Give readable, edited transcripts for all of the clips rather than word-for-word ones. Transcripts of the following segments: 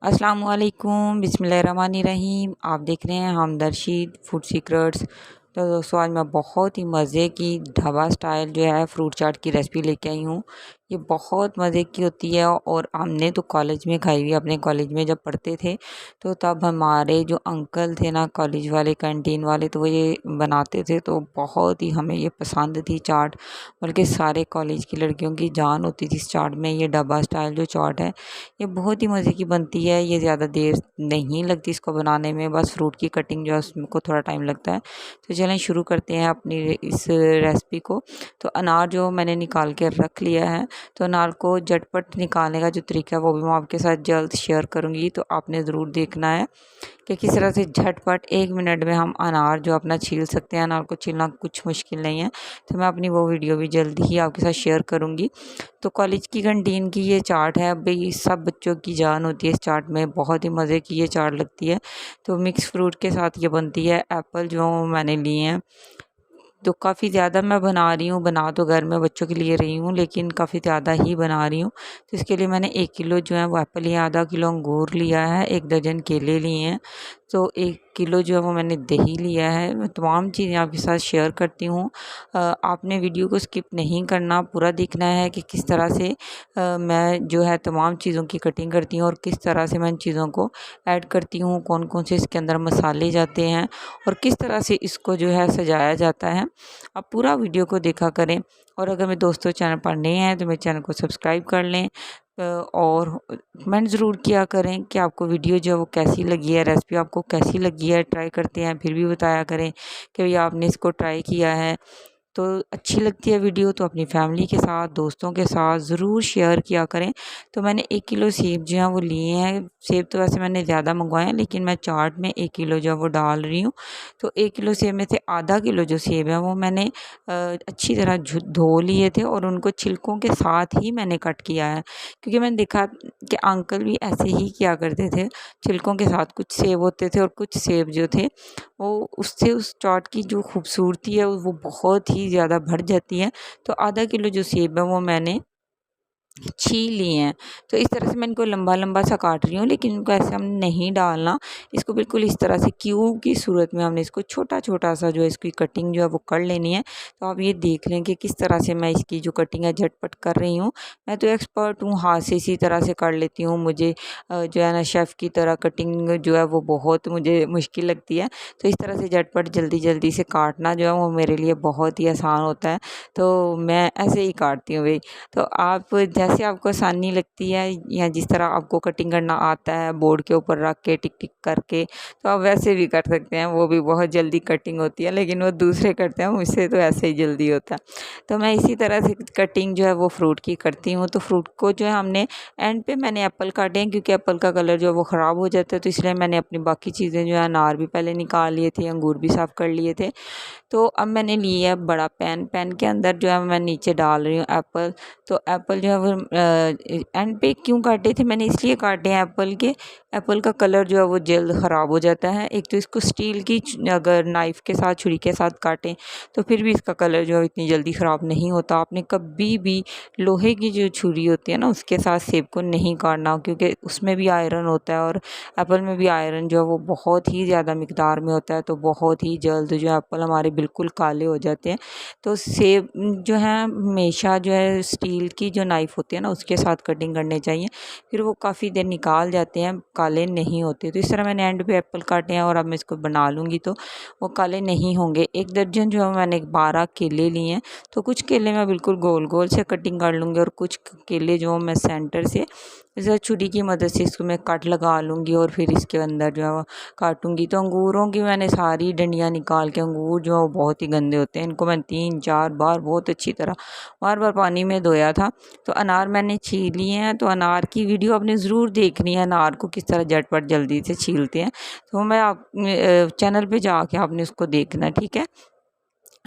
अस्सलाम वालेकुम, बिस्मिल्लाहिर्रहमानिर्रहीम। आप देख रहे हैं हमदर्द फूड सीक्रेट्स। तो दोस्तों आज मैं बहुत ही मज़े की ढाबा स्टाइल जो है फ्रूट चाट की रेसिपी लेके आई हूँ। ये बहुत मज़े की होती है और हमने तो कॉलेज में खाई हुई, अपने कॉलेज में जब पढ़ते थे तो तब हमारे जो अंकल थे ना कॉलेज वाले कैंटीन वाले, तो वो ये बनाते थे तो बहुत ही हमें ये पसंद थी चाट। बल्कि सारे कॉलेज की लड़कियों की जान होती थी इस चाट में। ये ढाबा स्टाइल जो चाट है ये बहुत ही मज़े की बनती है। ये ज़्यादा देर नहीं लगती इसको बनाने में, बस फ्रूट की कटिंग जो है उसको थोड़ा टाइम लगता है। तो चलें शुरू करते हैं अपनी इस रेसिपी को। तो अनार जो मैंने निकाल के रख लिया है, तो अनार को झटपट निकालने का जो तरीका है वो भी मैं आपके साथ जल्द शेयर करूँगी, तो आपने ज़रूर देखना है कि किस तरह से झटपट 1 मिनट में हम अनार जो अपना छील सकते हैं। अनार को छीलना कुछ मुश्किल नहीं है, तो मैं अपनी वो वीडियो भी जल्दी ही आपके साथ शेयर करूँगी। तो कॉलेज की कैंटीन की ये चाट है, भाई सब बच्चों की जान होती है इस चाट में, बहुत ही मज़े की ये चाट लगती है। तो मिक्स फ्रूट के साथ ये बनती है। एप्पल जो मैंने लिए हैं तो काफ़ी ज़्यादा मैं बना रही हूँ, बना तो घर में बच्चों के लिए रही हूँ लेकिन काफ़ी ज़्यादा ही बना रही हूँ। तो इसके लिए मैंने 1 किलो जो है वो एप्पल लिया, आधा किलो अंगूर लिया है, 1 दर्जन केले लिए हैं, तो 1 किलो जो है वो मैंने दही लिया है। मैं तमाम चीज़ें आपके साथ शेयर करती हूँ। आपने वीडियो को स्किप नहीं करना, पूरा देखना है कि किस तरह से मैं जो है तमाम चीज़ों की कटिंग करती हूँ और किस तरह से मैं इन चीज़ों को ऐड करती हूँ, कौन-कौन से इसके अंदर मसाले जाते हैं और किस तरह से इसको जो है सजाया जाता है। आप पूरा वीडियो को देखा करें। और अगर मेरे दोस्तों चैनल पर नए हैं तो मेरे चैनल को सब्सक्राइब कर लें, और कमेंट ज़रूर किया करें कि आपको वीडियो जो है वो कैसी लगी है, रेसिपी आपको कैसी लगी है। ट्राई करते हैं फिर भी बताया करें कि भई आपने इसको ट्राई किया है। तो अच्छी लगती है वीडियो तो अपनी फैमिली के साथ, दोस्तों के साथ ज़रूर शेयर किया करें। तो मैंने 1 किलो सेब जो है वो लिए हैं। सेब तो वैसे मैंने ज़्यादा मंगवाए हैं लेकिन मैं चाट में 1 किलो जो है वो डाल रही हूँ। तो 1 किलो सेब में से आधा किलो जो सेब है वो मैंने अच्छी तरह धो लिए थे और उनको छिलकों के साथ ही मैंने कट किया है। क्योंकि मैंने देखा कि अंकल भी ऐसे ही किया करते थे, छिलकों के साथ कुछ सेब होते थे और कुछ सेब जो थे वो उससे उस चाट की जो खूबसूरती है वो बहुत ही ज़्यादा बढ़ जाती है। तो आधा किलो जो सेब है वो मैंने छील लिए हैं। तो इस तरह से मैं इनको लंबा-लंबा सा काट रही हूँ, लेकिन इनको ऐसे हमने नहीं डालना। इसको बिल्कुल इस तरह से क्यूब की सूरत में हमने इसको छोटा-छोटा सा जो है इसकी कटिंग जो है वो कर लेनी है। तो आप ये देख लें कि किस तरह से मैं इसकी जो कटिंग है झटपट कर रही हूँ। मैं तो एक्सपर्ट हूँ, हाथ से इसी तरह से कर लेती हूँ। मुझे जो है ना शेफ़ की तरह कटिंग जो है वो बहुत मुझे मुश्किल लगती है। तो इस तरह से झटपट जल्दी-जल्दी से काटना जो है वो मेरे लिए बहुत ही आसान होता है। तो मैं ऐसे ही काटती हूँ भई। तो आप जैसे आपको आसानी लगती है या जिस तरह आपको कटिंग करना आता है बोर्ड के ऊपर रख के टिक-टिक करके, तो आप वैसे भी कर सकते हैं। वो भी बहुत जल्दी कटिंग होती है, लेकिन वो दूसरे करते हैं, मुझसे तो ऐसे ही जल्दी होता है। तो मैं इसी तरह से कटिंग जो है वो फ्रूट की करती हूँ। तो फ्रूट को जो है हमने एंड पे मैंने एप्पल काटे हैं क्योंकि एप्पल का कलर जो है वो ख़राब हो जाता है, तो इसलिए मैंने अपनी बाकी चीज़ें जो है अनार भी पहले निकाल लिए थे, अंगूर भी साफ़ कर लिए थे। तो अब मैंने लिया है बड़ा पैन, पैन के अंदर जो है मैं नीचे डाल रही हूँ एप्पल। तो एप्पल जो है वो एंड पे क्यों काटे थे मैंने, इसलिए काटे हैं एप्पल के, एप्पल का कलर जो है वो जल्द ख़राब हो जाता है। एक तो इसको स्टील की अगर नाइफ़ के साथ, छुरी के साथ काटें तो फिर भी इसका कलर जो है इतनी जल्दी ख़राब नहीं होता। आपने कभी भी लोहे की जो छुरी होती है ना उसके साथ सेब को नहीं काटना, क्योंकि उसमें भी आयरन होता है और एप्पल में भी आयरन जो है वो बहुत ही ज़्यादा मिकदार में होता है। तो बहुत ही जल्द जो है एप्पल हमारे बिल्कुल काले हो जाते हैं। तो सेब जो है हमेशा जो है स्टील की जो नाइफ़ होती है ना उसके साथ कटिंग करनी चाहिए, फिर वो काफ़ी देर निकाल जाते हैं, काले नहीं होते। तो इस तरह मैंने एंड पे एप्पल काटे हैं और अब मैं इसको बना लूँगी तो वो काले नहीं होंगे। 1 दर्जन जो है मैंने 12 केले लिए हैं, तो कुछ केले मैं बिल्कुल गोल-गोल से कटिंग कर लूँगी और कुछ केले जो मैं सेंटर से जैसे छुरी की मदद से इसको मैं कट लगा लूँगी और फिर इसके अंदर जो है वो काटूँगी। तो अंगूरों की मैंने सारी डंडियाँ निकाल के, अंगूर जो है वो बहुत ही गंदे होते हैं, इनको मैं 3-4 बार बहुत अच्छी तरह बार-बार पानी में धोया था। तो अनार मैंने छील लिए हैं, तो अनार की वीडियो आपने ज़रूर देखनी है, अनार को किस तरह झटपट जल्दी से छीलते हैं। तो मैं आप चैनल पे जाके आपने उसको देखना है, ठीक है?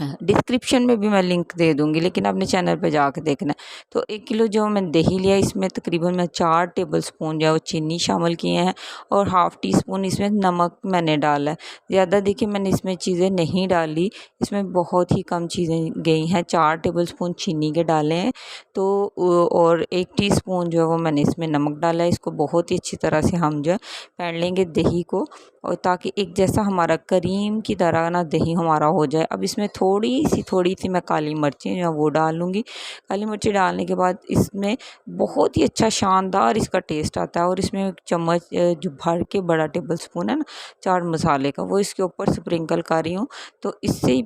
डिस्क्रिप्शन में भी मैं लिंक दे दूँगी, लेकिन अपने चैनल पे जाके देखना है। तो 1 किलो जो मैंने दही लिया, इसमें तकरीबन मैं 4 टेबलस्पून जो है वो चीनी शामिल किए हैं और हाफ़ टी स्पून इसमें नमक मैंने डाला है। ज़्यादा देखिए मैंने इसमें चीज़ें नहीं डाली, इसमें बहुत ही कम चीज़ें गई हैं। 4 टेबलस्पून चीनी के डाले हैं, तो और 1 टीस्पून जो है वो मैंने इसमें नमक डाला है। इसको बहुत ही अच्छी तरह से हम जो है फेंट लेंगे दही को, और ताकि एक जैसा हमारा क्रीम की तरह ना दही हमारा हो जाए। अब इसमें थोड़ी सी मैं काली मिर्चें जो है वो डाल लूँगी। काली मिर्ची डालने के बाद इसमें बहुत ही अच्छा शानदार इसका टेस्ट आता है। और इसमें एक चम्मच जो भर के बड़ा टेबलस्पून है ना चाट मसाले का, वो इसके ऊपर स्प्रिंकल कर रही हूँ। तो इससे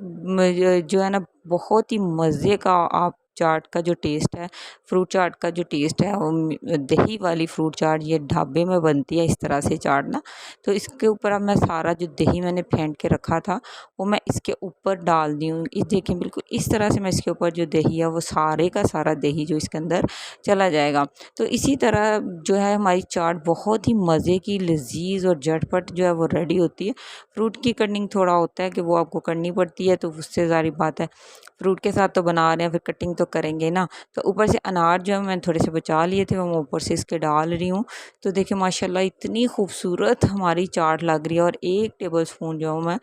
जो है ना बहुत ही मज़े का आप चाट का जो टेस्ट है, फ्रूट चाट का जो टेस्ट है वो दही वाली फ्रूट चाट ये ढाबे में बनती है इस तरह से चाट ना। तो इसके ऊपर अब मैं सारा जो दही मैंने फेंट के रखा था वो मैं इसके ऊपर डाल दी हूँ। इस देखें बिल्कुल इस तरह से मैं इसके ऊपर जो दही है वो सारे का सारा दही जो इसके अंदर चला जाएगा। तो इसी तरह जो है हमारी चाट बहुत ही मज़े की लजीज और झटपट जो है वो रेडी होती है। फ्रूट की कटिंग थोड़ा होता है कि वो आपको करनी पड़ती है, तो उससे ज़ाहिर बात है फ्रूट के साथ तो बना रहे हैं, फिर कटिंग तो करेंगे ना। तो ऊपर से अनार जो है मैंने थोड़े से बचा लिए थे, वो मैं ऊपर से इसके डाल रही हूँ। तो देखिए माशाल्लाह इतनी खूबसूरत हमारी चाट लग रही है। और 1 टेबलस्पून जो मैं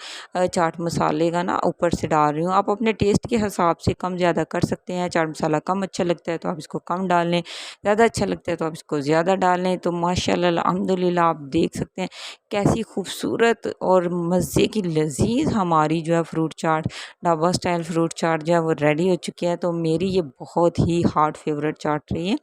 चाट मसाले का ना ऊपर से डाल रही हूँ। आप अपने टेस्ट के हिसाब से कम ज़्यादा कर सकते हैं। चाट मसाला कम अच्छा लगता है तो आप इसको कम डाल लें, ज़्यादा अच्छा लगता है तो आप इसको ज़्यादा डाल लें। तो माशाल्लाह अल्हम्दुलिल्लाह आप देख सकते हैं कैसी खूबसूरत और मज़े की लजीज हमारी जो है फ्रूट चाट, ढाबा स्टाइल फ्रूट चाट जो है वो रेडी हो चुकी है। तो मेरी ये बहुत ही हार्ट फेवरेट चाट रही है,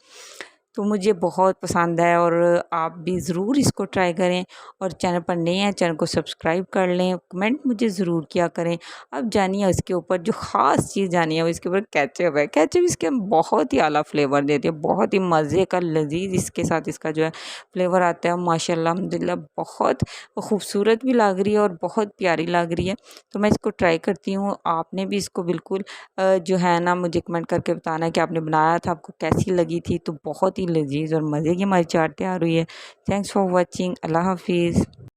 तो मुझे बहुत पसंद है। और आप भी ज़रूर इसको ट्राई करें। और चैनल पर नए हैं चैनल को सब्सक्राइब कर लें, कमेंट मुझे ज़रूर किया करें। अब जानिए इसके ऊपर जो ख़ास चीज़ जानिए वो इसके ऊपर केचप है। केचप इसके बहुत ही आला फ्लेवर देती है, बहुत ही मज़े का लजीज इसके साथ इसका जो है फ्लेवर आता है। माशाल्लाह अल्हम्दुलिल्लाह बहुत खूबसूरत भी लग रही है और बहुत प्यारी लग रही है। तो मैं इसको ट्राई करती हूँ, आपने भी इसको बिल्कुल जो है ना मुझे कमेंट करके बताना है कि आपने बनाया था, आपको कैसी लगी थी। तो बहुत ही लजीज और मज़े की हमारी चाट तैयार हुई है। Thanks for watching. अल्लाह हाफिज़।